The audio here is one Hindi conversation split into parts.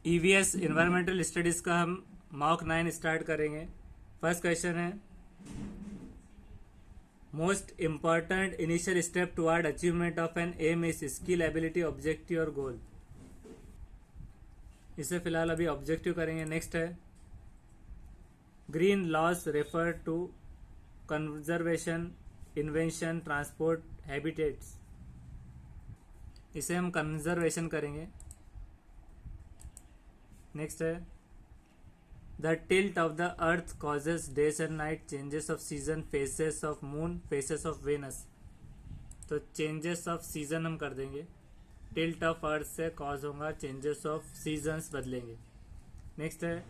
ईवीएस इन्वायरमेंटल स्टडीज़ का हम मॉक 9 स्टार्ट करेंगे। फर्स्ट क्वेश्चन है, most important initial step toward achievement of an M is skill, ability, objective और गोल। इसे फिलहाल अभी ऑब्जेक्टिव करेंगे। नेक्स्ट है, green laws refer to conservation, invention, transport, habitats. इसे हम कंजर्वेशन करेंगे। नेक्स्ट है, the tilt of the earth causes days and night, changes of season, phases of moon, phases of Venus. तो चेंजेस ऑफ सीजन हम कर देंगे। टिल्ट ऑफ अर्थ से कॉज होगा चेंजेस ऑफ सीजन्स बदलेंगे। नेक्स्ट है,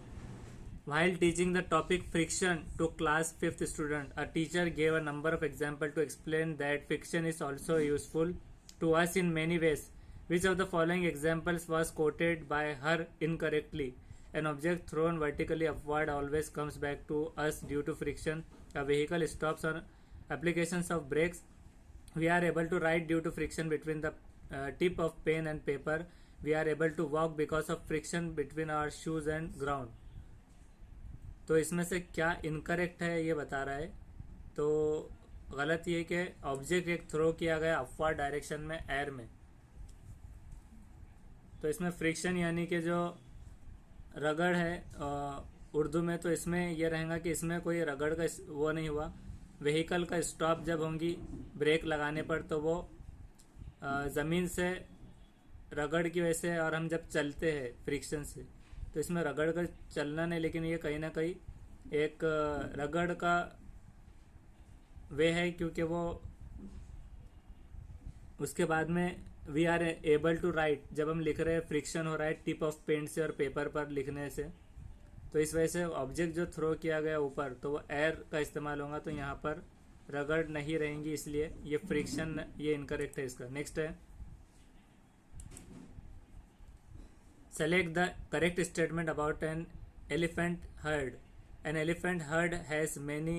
while teaching the topic friction to class 5th student, a teacher gave a number of examples to explain that friction is also useful to us in many ways. Which of the following examples was quoted by her incorrectly? An object thrown vertically upward always comes back to us due to friction. A vehicle stops on applications of brakes. We are able to write due to friction between the tip of pen and paper. We are able to walk because of friction between our shoes and ground. तो इसमें से क्या इनकरेक्ट है ये बता रहा है। तो गलत ये कि ऑब्जेक्ट एक थ्रो किया गया अपवर्ड डायरेक्शन में एयर में। तो इसमें फ्रिक्शन यानी कि जो रगड़ है उर्दू में, तो इसमें यह रहेगा कि इसमें कोई रगड़ का वो नहीं हुआ। व्हीकल का स्टॉप जब होंगी ब्रेक लगाने पर, तो वो ज़मीन से रगड़ की वजह से, और हम जब चलते हैं फ्रिक्शन से, तो इसमें रगड़ का चलना नहीं, लेकिन ये कहीं ना कहीं एक रगड़ का वे है, क्योंकि वो उसके बाद में we are able to write, जब हम लिख रहे हैं फ्रिक्शन हो रहा है टिप ऑफ पेन से और पेपर पर लिखने से, तो इस वजह से ऑब्जेक्ट जो थ्रो किया गया ऊपर, तो वो एयर का इस्तेमाल होगा, तो यहाँ पर रगड़ नहीं रहेंगी, इसलिए ये फ्रिक्शन ये इनकरेक्ट है इसका। नेक्स्ट है, select the correct statement about an elephant herd. An elephant herd has many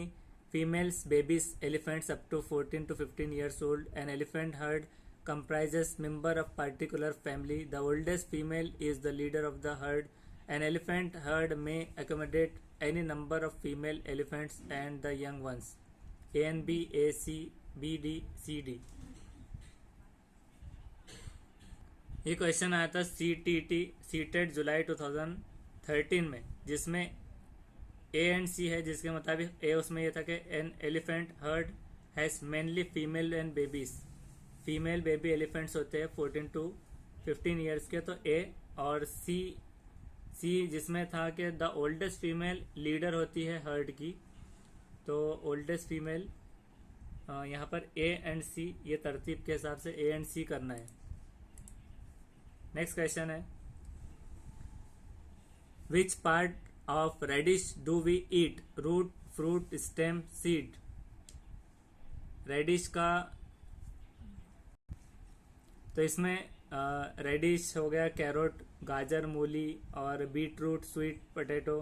females, babies, elephants up to 14 to 15 years old. An elephant herd comprises member of particular family. The oldest female is the leader of the herd. An elephant herd may accommodate any number of female elephants and the young ones. A and B, A, C, B, D, C, D. ये क्वेश्चन आया था सीटेट जुलाई 2013 में, जिसमें ए एंड सी है, जिसके मुताबिक ए उसमें यह था कि an elephant heard has mainly female and babies. Female baby elephants होते हैं 14 to 15 ईयर्स के, तो ए। और सी जिसमें था कि द ओल्डेस्ट फीमेल लीडर होती है हर्ड की, तो ओल्डेस्ट फीमेल यहाँ पर ए एंड सी, ये तरतीब के हिसाब से ए एंड सी करना है। नेक्स्ट क्वेश्चन है, which part of radish do we eat? Root, fruit, stem, seed. Radish का, तो इसमें रेडिश हो गया कैरोट, गाजर, मूली, और beetroot, sweet potato,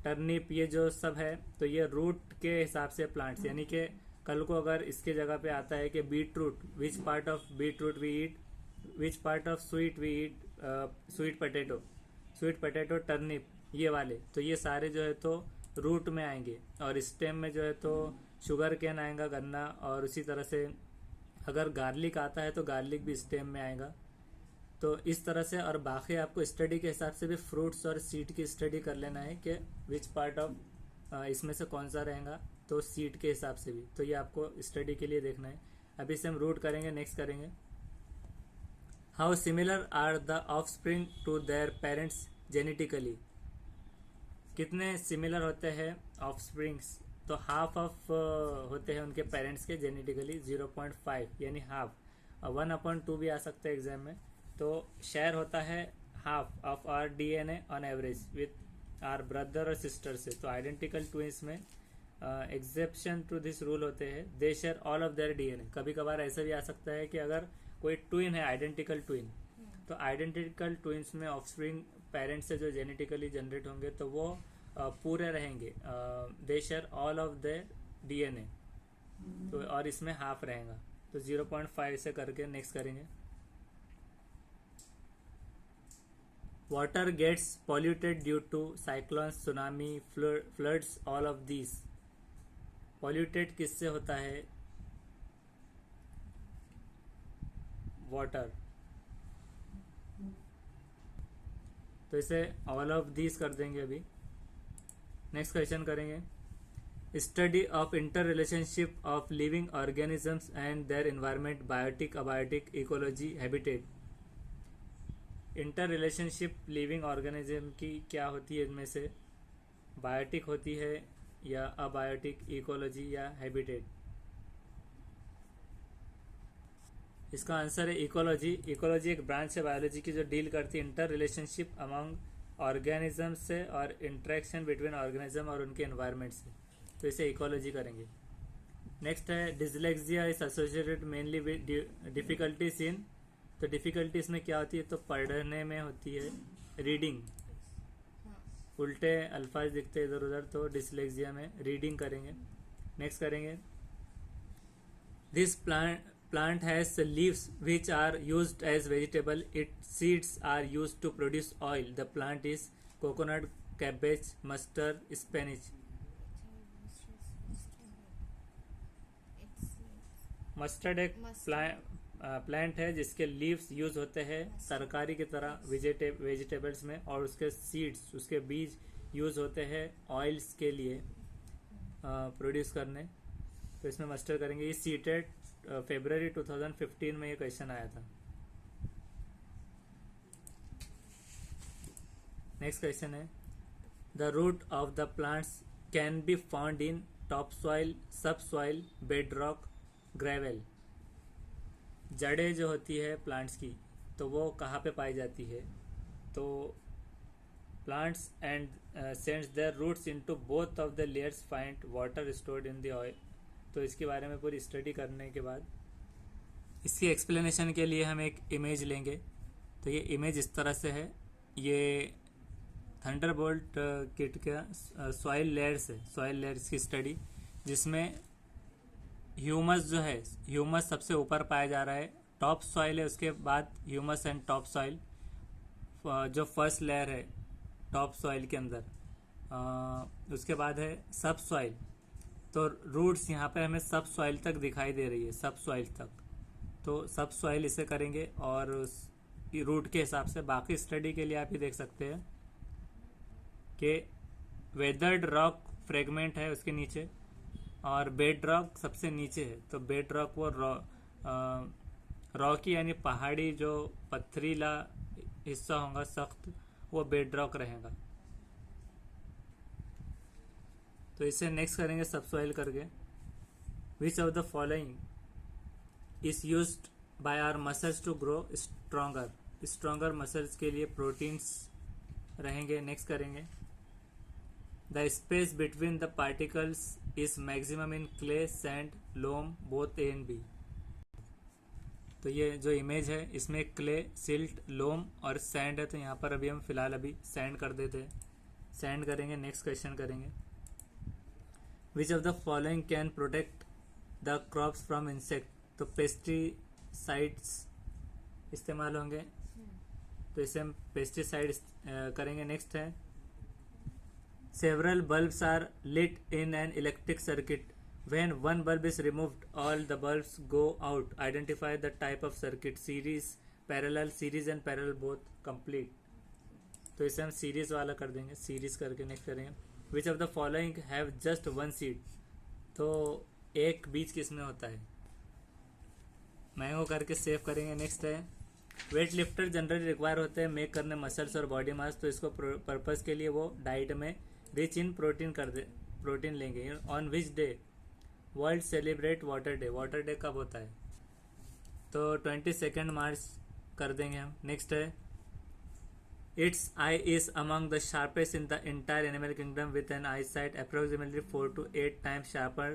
turnip, ये जो सब है, तो ये रूट के हिसाब से प्लांट्स, यानी कि कल को अगर इसके जगह पे आता है कि beetroot, which part of beetroot we eat, which part of sweet we eat, sweet potato, turnip, ये वाले, तो ये सारे जो है तो रूट में आएंगे। और स्टेम में जो है तो शुगर केन आएगा, गन्ना, और उसी तरह से अगर गार्लिक आता है तो गार्लिक भी स्टेम में आएगा। तो इस तरह से, और बाकी आपको स्टडी के हिसाब से भी फ्रूट्स और सीड की स्टडी कर लेना है कि विच पार्ट ऑफ इसमें से कौन सा रहेगा, तो सीड के हिसाब से भी, तो ये आपको स्टडी के लिए देखना है। अभी से हम रूट करेंगे। नेक्स्ट करेंगे, how similar are the offspring to their parents genetically? कितने सिमिलर होते हैं ऑफस्प्रिंग्स? तो हाफ ऑफ होते हैं उनके पेरेंट्स के जेनेटिकली, 0.5 यानी हाफ। 1/2 भी आ सकता है एग्जाम में। तो शेयर होता है half of our DNA on average with our brother और सिस्टर से। तो आइडेंटिकल ट्विंस में एक्सेप्शन टू दिस रूल होते हैं, they share all of their DNA। कभी कभार ऐसा भी आ सकता है कि अगर कोई ट्विन है, आइडेंटिकल ट्विन, तो आइडेंटिकल ट्विंस में ऑफस्प्रिंग पेरेंट्स से जो जेनेटिकली जनरेट होंगे तो वो पूरे रहेंगे, they share all of their DNA। तो और इसमें हाफ रहेगा, तो 0.5 से करके नेक्स्ट करेंगे। Water gets polluted due to cyclones, tsunami, floods, all of these. Polluted किससे होता है? वाटर। तो इसे ऑल ऑफ दीज कर देंगे अभी। नेक्स्ट क्वेश्चन करेंगे, study of interrelationship of living organisms and their environment, biotic, abiotic, ecology, habitat. Interrelationship living organism की क्या होती है? इनमें से बायोटिक होती है या अबायोटिक, इकोलॉजी या हैबिटेट? इसका आंसर है इकोलॉजी। इकोलॉजी एक ब्रांच है बायोलॉजी की जो डील करती है इंटर रिलेशनशिप अमंग ऑर्गेनिज्म से और इंटरेक्शन बिटवीन ऑर्गेनिज्म और उनके एनवायरनमेंट से, तो इसे इकोलॉजी करेंगे। नेक्स्ट है dyslexia is associated mainly with difficulties in. तो डिफिकल्टीज में क्या होती है? तो पढ़ने में होती है, रीडिंग, उल्टे अल्फाज दिखते इधर उधर, तो डिसलेक्सिया में रीडिंग करेंगे। नेक्स्ट करेंगे, this plant has leaves which are used as vegetable, its seeds are used to produce oil, the plant is coconut, cabbage, mustard, spinach. Mustard एक प्लांट है जिसके लीव्स यूज होते हैं तरकारी की तरह वेजिटेबल्स में, और उसके सीड्स, उसके बीज यूज होते हैं ऑयल्स के लिए प्रोड्यूस करने। तो इसमें मस्टर्ड करेंगे। ये सीटेड फरवरी 2015 में ये क्वेश्चन आया था। नेक्स्ट क्वेश्चन है, the root of the plants can be found in top soil, subsoil, bedrock, gravel. जड़ें जो होती है प्लांट्स की, तो वो कहाँ पे पाई जाती है? तो plants and sends their roots into both of the layers find water stored in the oil. तो इसके बारे में पूरी स्टडी करने के बाद इसकी एक्सप्लेनेशन के लिए हम एक इमेज लेंगे। तो ये इमेज इस तरह से है, ये थंडरबोल्ट किट का सॉइल लेयर्स है, सॉइल लेयर्स की स्टडी, जिसमें ह्यूमस जो है, ह्यूमस सबसे ऊपर पाया जा रहा है, टॉप सॉइल है, उसके बाद ह्यूमस एंड टॉप सॉइल, जो फर्स्ट लेयर है टॉप सॉइल के अंदर, उसके बाद है सब सॉइल। तो रूट्स यहाँ पे हमें सब सॉइल तक दिखाई दे रही है, सब सॉइल तक, तो सब सॉइल इसे करेंगे और रूट के हिसाब से। बाकी स्टडी के लिए आप ही देख सकते हैं कि वेदर्ड रॉक फ्रेगमेंट है उसके नीचे और बेड रॉक सबसे नीचे है। तो बेड रॉक वो रॉकी यानी पहाड़ी जो पथरीला हिस्सा होगा सख्त, वो बेड रॉक रहेगा। तो इसे नेक्स्ट करेंगे सब सॉइल करके। Which of the following is used by our muscles to grow stronger. Stronger muscles के लिए प्रोटीन्स रहेंगे। नेक्स्ट करेंगे, the space between the particles is maximum in clay, sand, loam, both A and B. तो ये जो इमेज है इसमें क्ले, सिल्ट, लोम और सैंड है, तो यहाँ पर अभी हम फिलहाल अभी सैंड कर देते हैं, सैंड करेंगे। नेक्स्ट क्वेश्चन करेंगे, विच of the following can protect the crops from insect. तो पेस्टिसाइड्स इस्तेमाल होंगे, तो इसे हम पेस्टिसाइड करेंगे। नेक्स्ट है, several bulbs are lit in an electric circuit. When one bulb is removed, all the bulbs go out. Identify the type of circuit. Series, parallel, series and parallel both complete. तो इसे हम सीरीज वाला कर देंगे, सीरीज करके नेक्स्ट करेंगे। विच of the following have just one seed. तो एक बीज किसमें होता है? मैंगो करके सेव करेंगे। नेक्स्ट है, वेट लिफ्टर जनरली रिक्वायर होते हैं मेक करने मसल्स और बॉडी मास, तो इसको पर्पस के लिए वो डाइट में रिच इन प्रोटीन प्रोटीन लेंगे। On which day world celebrate water day. Water day कब होता है? तो 22 मार्च कर देंगे हम। नेक्स्ट है, its eye is among the sharpest in the entire animal kingdom with an eyesight approximately 4 to 8 times sharper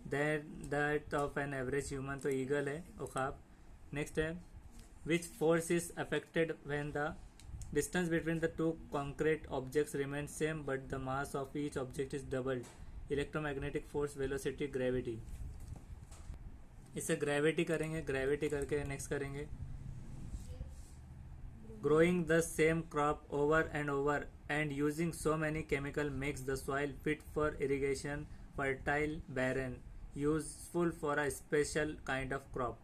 than that of an average human. तो ईगल है, उखाब। नेक्स्ट है, which force is affected when the distance between the two concrete objects remains same but the mass of each object is doubled. Electromagnetic force, velocity, gravity. इसे ग्रेविटी करेंगे, ग्रेविटी करके नेक्स्ट करेंगे, growing the same crop over and over and using so many chemical makes the soil fit for irrigation, fertile, barren, useful for a special kind of crop.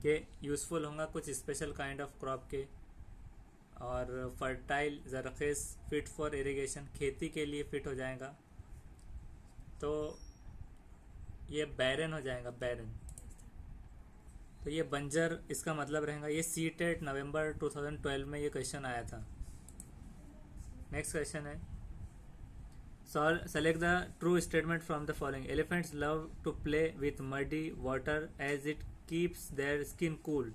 के यूज़फुल होगा कुछ स्पेशल काइंड ऑफ क्रॉप के, और फर्टाइल ज़रखेज़, फिट फॉर इरिगेशन, खेती के लिए फिट हो जाएगा, तो ये बैरन हो जाएगा, बैरन। तो ये बंजर इसका मतलब रहेगा। ये सीटेट नवंबर 2012 में ये क्वेश्चन आया था। नेक्स्ट क्वेश्चन है, select the true statement from the following. Elephants love to play with muddy water as it keeps their skin cool.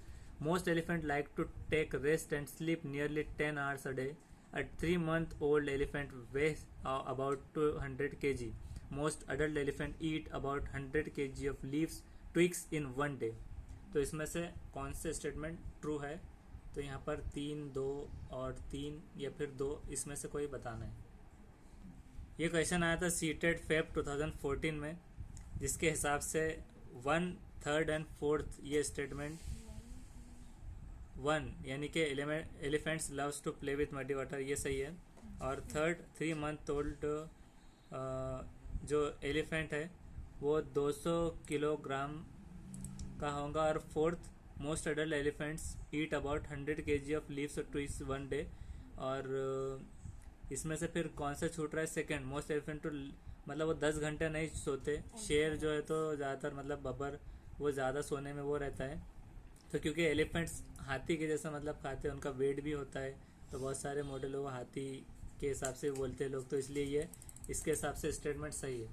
Most elephants like to take rest and sleep nearly 10 hours a day. A 3-month-old elephant weighs about 200 kg. Most adult elephants eat about 100 kg of leaves, twigs in one day. तो इसमें से कौन से स्टेटमेंट ट्रू है? तो यहाँ पर 3, 2 और 3 या फिर 2, इसमें से कोई बताना है। ये क्वेश्चन आया था सीटेट फेब 2014 में, जिसके हिसाब से 1, 3rd एंड 4th ये स्टेटमेंट 1 यानी कि elephants loves to play with muddy water, ये सही है। और 3rd 3 मंथ ओल्ड जो एलिफेंट है वो 200 किलोग्राम का होगा। और 4th most adult elephants eat about 100 kg of leaves और ट्विग्स वन डे। और इसमें से फिर कौन सा छूट रहा है? सेकंड मोस्ट एलिफेंट टू, मतलब वो 10 घंटे नहीं सोते। शेर जो है तो ज़्यादातर, मतलब बबर, वो ज़्यादा सोने में वो रहता है। तो क्योंकि एलिफेंट्स हाथी के जैसा मतलब खाते हैं, उनका वेट भी होता है, तो बहुत सारे मॉडल वो हाथी के हिसाब से बोलते हैं लोग, तो इसलिए ये इसके हिसाब से स्टेटमेंट सही है।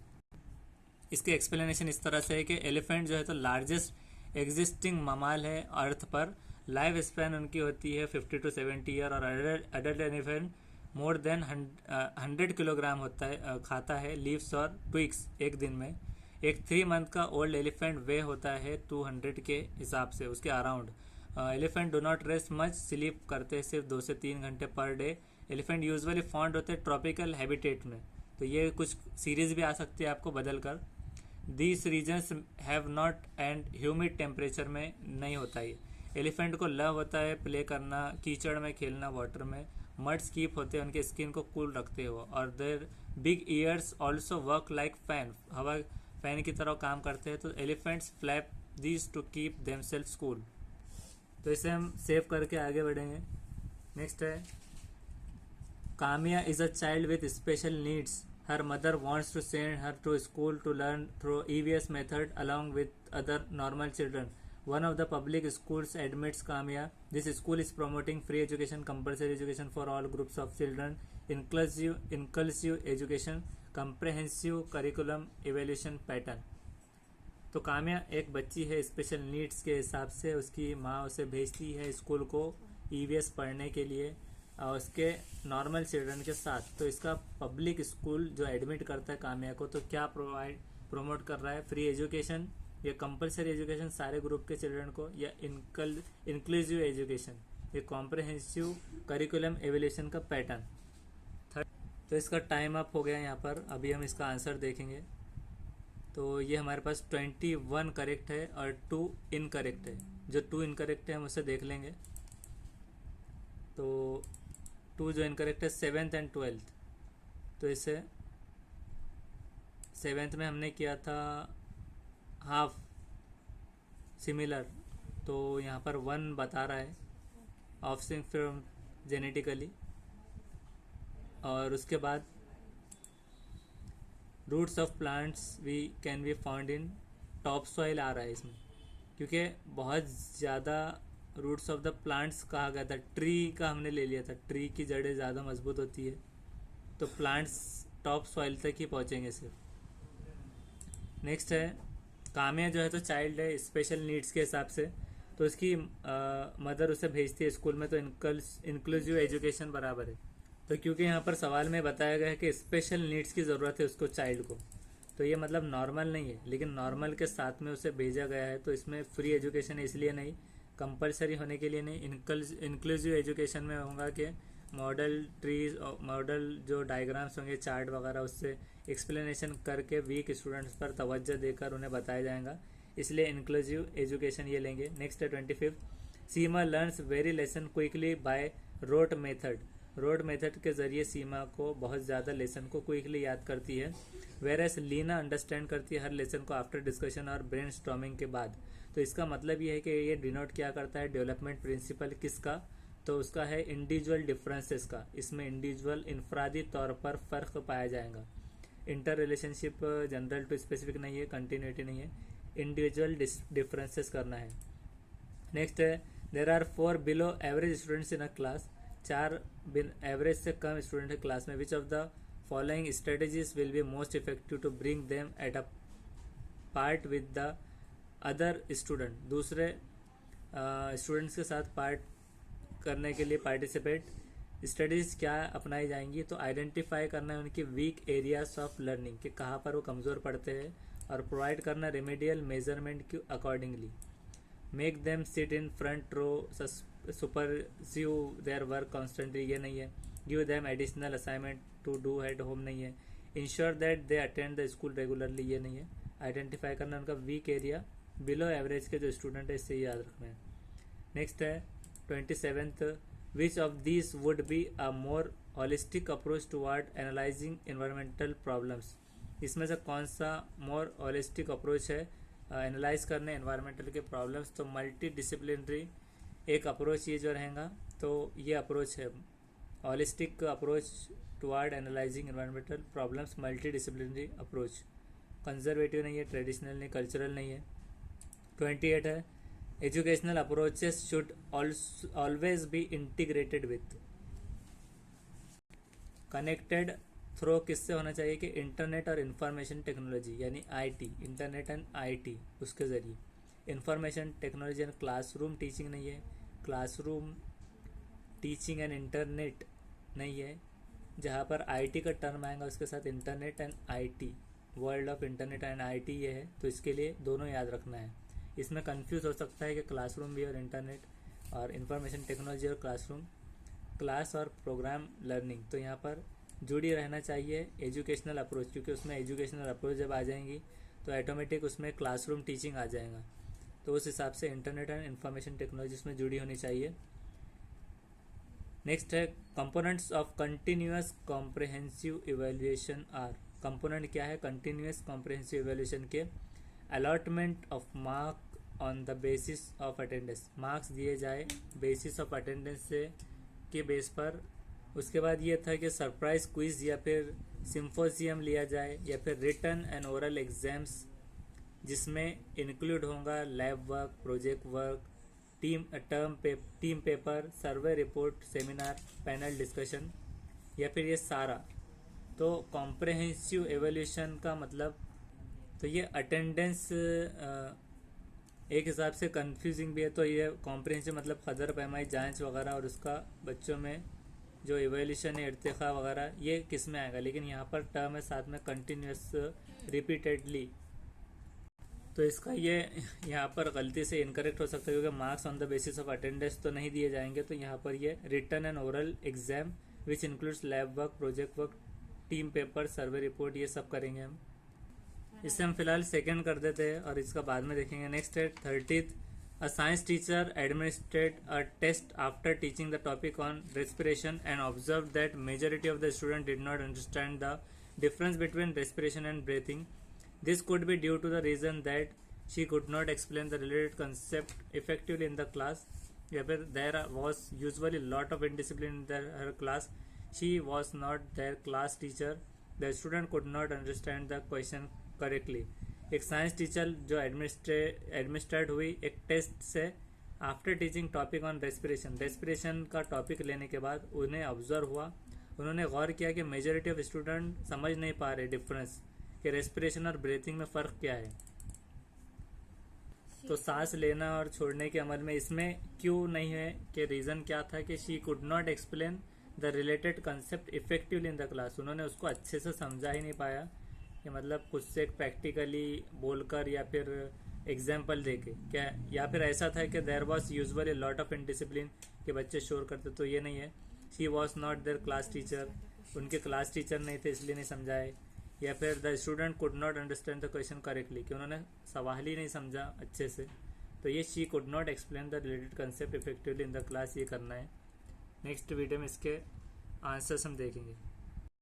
इसके एक्सप्लेनेशन इस तरह से है कि एलिफेंट जो है तो लार्जेस्ट एग्जिस्टिंग ममाल है अर्थ पर। लाइफ स्पैन उनकी होती है 50 to 70 ईयर। और adult elephant more than 100 kilogram होता है, खाता है लीव्स और ट्विग्स एक दिन में। एक 3 मंथ का ओल्ड एलिफेंट वे होता है 200 के हिसाब से, उसके around. Elephant do not rest much, sleep करते हैं सिर्फ 2 से 3 घंटे per day. Elephant usually found होते हैं ट्रॉपिकल हैबिटेट में। तो ये कुछ सीरीज भी आ सकती है आपको बदल कर। These reasons have not and humid temperature में नहीं होता ये। एलिफेंट को लव होता है प्ले करना, कीचड़ में खेलना, वाटर में। मड स्कीप होते हैं, उनके स्किन को कूल रखते हो। और their big ears also work like fan, हवा फैन की तरह काम करते हैं। तो elephants flap these to keep themselves cool. तो इसे हम सेव करके आगे बढ़ेंगे। नेक्स्ट है, Kamiya is a child with special needs. हर mother wants to send her to school to learn through EVS method along with other normal children. One of the public schools admits Kamya. This school is promoting free education, compulsory education for all groups of children, inclusive education, comprehensive curriculum, evaluation pattern. तो काम्या एक बच्ची है स्पेशल नीड्स के हिसाब से, उसकी माँ उसे भेजती है स्कूल को EVS पढ़ने के लिए और उसके नॉर्मल चिल्ड्रन के साथ। तो इसका पब्लिक स्कूल जो एडमिट करता है काम्या को, तो क्या प्रमोट कर रहा है? फ्री एजुकेशन या कंपलसरी एजुकेशन सारे ग्रुप के चिल्ड्रन को, या इंक्लूसिव एजुकेशन, ये कॉम्प्रहेंसिव करिकुलम एवोल्यूशन का पैटर्न। थर्ड, तो इसका टाइम अप हो गया यहाँ पर। अभी हम इसका आंसर देखेंगे। तो ये हमारे पास 21 करेक्ट है और 2 इनकरेक्ट है। जो 2 इनकरेक्ट है हम उसे देख लेंगे। तो 2 जो इनकरेक्ट है 7th एंड 12th। तो इसे 7th में हमने किया था हाफ सिमिलर, तो यहाँ पर 1 बता रहा है ऑफस्प्रिंग फ्रॉम जेनेटिकली। और उसके बाद roots of plants we can be found in top soil आ रहा है इसमें, क्योंकि बहुत ज़्यादा रूट्स ऑफ द प्लांट्स कहा गया था। ट्री का हमने ले लिया था, ट्री की जड़ें ज़्यादा मजबूत होती है, तो प्लांट्स टॉप सॉइल तक ही पहुँचेंगे सिर्फ। नेक्स्ट है, काम्या जो है तो चाइल्ड है स्पेशल नीड्स के हिसाब से, तो इसकी मदर उसे भेजती है स्कूल में, तो इंक्लूसिव एजुकेशन बराबर है। तो क्योंकि यहाँ पर सवाल में बताया गया है कि स्पेशल नीड्स की ज़रूरत है उसको, चाइल्ड को, तो ये मतलब नॉर्मल नहीं है, लेकिन नॉर्मल के साथ में उसे भेजा गया है। तो इसमें फ्री एजुकेशन है इसलिए नहीं, कंपलसरी होने के लिए नहीं। इंक्लूसिव एजुकेशन में होगा कि मॉडल ट्रीज, मॉडल जो डायग्राम्स होंगे, चार्ट वगैरह, उससे एक्सप्लेनेशन करके वीक स्टूडेंट्स पर तवज्जो देकर उन्हें बताया जाएगा, इसलिए इंक्लूसिव एजुकेशन ये लेंगे। नेक्स्ट है 25, Seema learns very lesson quickly by rote method. Rote method के ज़रिए सीमा को बहुत ज़्यादा लेसन को क्विकली याद करती है। वेरएस लीना अंडरस्टैंड करती है हर लेसन को आफ्टर डिस्कशन और ब्रेन स्टॉर्मिंग के बाद। तो इसका मतलब ये है कि ये डिनोट क्या करता है, डेवलपमेंट प्रिंसिपल किसका, तो उसका है इंडिविजुअल डिफरेंसेस का। इसमें इंडिविजुअल इनफरादी तौर पर फ़र्क पाया जाएगा। Interrelationship general to specific नहीं है, कंटिन्यूटी नहीं है, इंडिविजुअल डिफरेंसेस करना है। नेक्स्ट है there are 4 below average students in a class. 4 average से कम स्टूडेंट है क्लास में। Which of the following strategies will be most effective to bring them at a part with the other student. दूसरे स्टूडेंट्स के साथ पार्ट करने के लिए पार्टिसिपेट स्टडीज़ क्या अपनाई जाएंगी, तो आइडेंटिफाई करना है उनकी वीक एरियाज ऑफ लर्निंग कि कहाँ पर वो कमज़ोर पड़ते हैं, और प्रोवाइड करना रेमेडियल मेजरमेंट के accordingly. Make them sit in front row, supervise their work constantly, ये नहीं है। Give them additional assignment to do at home, नहीं है। Ensure that they attend the school regularly, ये नहीं है। आइडेंटिफाई करना उनका वीक एरिया, बिलो एवरेज के जो स्टूडेंट है, इससे याद रखना है। नेक्स्ट है 27th, which of this would be a more holistic approach toward analysing environmental problems. इसमें से कौन सा मोर होलिस्टिक अप्रोच है एनालाइज करने एनवायरमेंटल के प्रॉब्लम्स, तो मल्टी डिसिप्लिनरी एक अप्रोच ये जो रहेगा, तो ये अप्रोच है holistic approach toward analysing environmental problems, multidisciplinary approach. Conservative नहीं है, ट्रेडिशनल नहीं, कल्चरल नहीं है। 28 है educational approaches should always be integrated with connected throw. किससे होना चाहिए कि इंटरनेट और इंफॉर्मेशन टेक्नोलॉजी यानी आईटी, इंटरनेट एंड आईटी, उसके ज़रिए। Information technology and classroom teaching नहीं है, क्लासरूम टीचिंग एंड इंटरनेट नहीं है। जहाँ पर आईटी का टर्म आएगा उसके साथ internet and IT, world of internet and IT ये है, तो इसके लिए दोनों याद रखना है। इसमें कंफ्यूज हो सकता है कि क्लासरूम भी और इंटरनेट, और इंफॉर्मेशन टेक्नोलॉजी और क्लासरूम, क्लास और प्रोग्राम लर्निंग, तो यहाँ पर जुड़ी रहना चाहिए एजुकेशनल अप्रोच, क्योंकि उसमें एजुकेशनल अप्रोच जब आ जाएंगी तो ऑटोमेटिक उसमें क्लासरूम टीचिंग आ जाएगा, तो उस हिसाब से इंटरनेट एंड इंफॉर्मेशन टेक्नोलॉजी उसमें जुड़ी होनी चाहिए। नेक्स्ट है components of continuous comprehensive evaluation are. Component क्या है कंटिन्यूअस कॉम्प्रिहेंसिव इवेल्युएशन के? Allotment of mark on the basis of attendance, marks दिए जाए बेसिस ऑफ अटेंडेंस से के बेस पर। उसके बाद ये था कि सरप्राइज क्विज या फिर सिम्पोजियम लिया जाए, या फिर रिटन एंड ओरल एग्जाम्स जिसमें इंक्लूड होगा lab work, project work, team paper, survey report, seminar, panel discussion, या फिर ये सारा। तो कॉम्प्रहेंसिव एवोल्यूशन का मतलब, तो ये अटेंडेंस एक हिसाब से कंफ्यूजिंग भी है। तो ये कॉम्प्रहेंसिव मतलब खदर पैमाई जांच वगैरह, और उसका बच्चों में जो एवोल्यूशन है इर्तिखा वगैरह, ये किस में आएगा, लेकिन यहाँ पर टर्म है साथ में कंटिन्यूस रिपीटेडली, तो इसका ये यहाँ पर गलती से इनकरेक्ट हो सकता है, क्योंकि marks on the basis of attendance तो नहीं दिए जाएंगे। तो यहाँ पर ये written and oral exam which includes lab work, project work, team paper, survey report, ये सब करेंगे हम। इससे हम फिलहाल सेकंड कर देते हैं और इसका बाद में देखेंगे। नेक्स्ट है 30th, a science teacher administrate a test after teaching the topic on respiration and observe that majority of the student did not understand the difference between respiration and breathing. This could be due to the reason that she could not explain the related concept effectively in the class. या फिर there was usually lot of indiscipline in her class. She was not their class teacher. The student could not understand the question correctly. एक साइंस टीचर जो एडमिनिस्ट्रेट हुई एक टेस्ट से after teaching topic on respiration का टॉपिक लेने के बाद उन्हें ऑब्जर्व हुआ, उन्होंने गौर किया कि मेजॉरिटी ऑफ स्टूडेंट समझ नहीं पा रहे डिफरेंस कि रेस्पिरेशन और ब्रीथिंग में फ़र्क क्या है। तो सांस लेना और छोड़ने के अमल में इसमें क्यों नहीं है कि रीज़न क्या था कि she could not explain the related concept effectively in the class, उन्होंने उसको अच्छे से समझा ही नहीं पाया, कि मतलब कुछ से प्रैक्टिकली बोलकर या फिर एग्जाम्पल देके क्या, या फिर ऐसा था कि there was usually lot of indiscipline कि बच्चे शोर करते, तो ये नहीं है। She was not there class teacher, उनके क्लास टीचर नहीं थे इसलिए नहीं समझाए, या फिर the student could not understand the question correctly कि उन्होंने सवाल ही नहीं समझा अच्छे से, तो ये she could not explain the related concept effectively in the class, ये करना है। नेक्स्ट वीडियो में इसके आंसर्स हम देखेंगे।